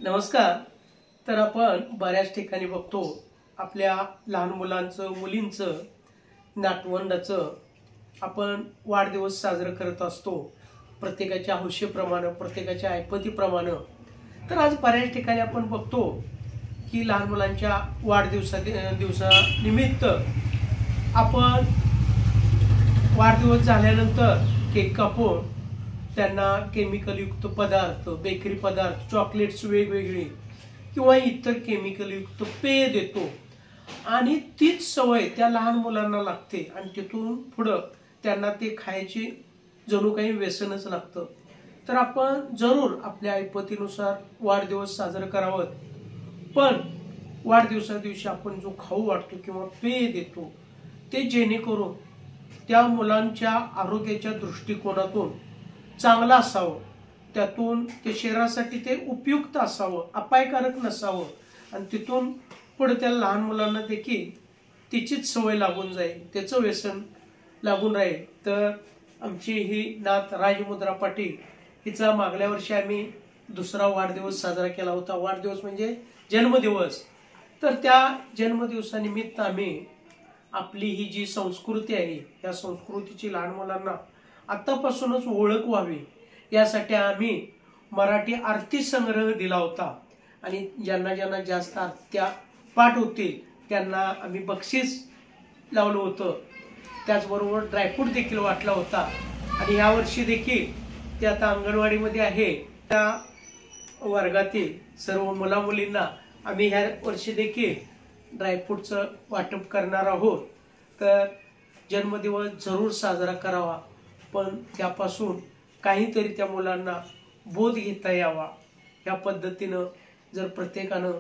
नमस्कार। तर आपण बऱ्याच ठिकाणी बघतो आपल्या लहान मुलांचं मुलींचं नातवंडाचं आपण वाढदिवस साजरा करत असतो प्रत्येकाच्या हौशेप्रमाणे प्रत्येकाच्या ऐपतीप्रमाणे। तर आज बऱ्याच ठिकाणी आपण बघतो की लहान मुलांच्या दिवसानिमित्त आपण वाढदिवस झाल्यानंतर केक कापून त्यांना केमिकल युक्त पदार्थ बेकरी पदार्थ चॉकलेट्स वेगवेगळे किंवा इतर केमिकल युक्त पेय देतो आणि तीच सवय त्या लहान मुलांना लागते आणि तिथून पुढे त्यांना ते खायची जणू काही व्यसनच लागतं। तर आपण जरूर आपल्या ऐपतीनुसार वाढदिवस साजरा करावा, पण वाढदिवसा दिवशी आपण जो खाऊ वाटतो किंवा पेय देतो ते जेणेकरून त्या मुलांच्या आरोग्याच्या दृष्टिकोनातून चांगला असावं, त्यातून ते शरीरासाठी ते उपयुक्त असावं, अपायकारक नसावं आणि तिथून पुढे त्या लहान मुलांना देखील तिचीच सवय लागून जाईल, त्याचं व्यसन लागून राहील। तर आमची ही नात राजमुद्रा पाटील हिचा मागल्या वर्षी आम्ही दुसरा वाढदिवस साजरा केला होता। वाढदिवस म्हणजे जन्मदिवस। तर त्या जन्मदिवसानिमित्त आम्ही आपली ही जी संस्कृती आहे या संस्कृतीची लहान मुलांना आतापासूनच ओळख व्हावी यासाठी आम्ही मराठी आरती संग्रह दिला होता आणि ज्यांना ज्यांना जास्त आरत्या पाठ होतील त्यांना आम्ही बक्षीस लावलं होतं। त्याचबरोबर ड्रायफ्रूट देखील वाटला होता आणि यावर्षी देखील ते आता अंगणवाडीमध्ये आहे त्या वर्गातील सर्व मुलामुलींना आम्ही ह्या वर्षी देखील ड्रायफ्रूटचं वाटप करणार आहोत। तर जन्मदिवस जरूर साजरा करावा, पण त्यापासून काहीतरी त्या मुलांना बोध घेता यावा। या पद्धतीनं जर प्रत्येकानं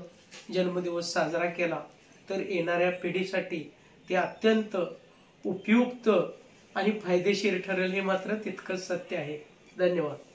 जन्मदिवस साजरा केला तर येणाऱ्या पिढीसाठी ते अत्यंत उपयुक्त आणि फायदेशीर ठरेल, हे मात्र तितकंच सत्य आहे। धन्यवाद।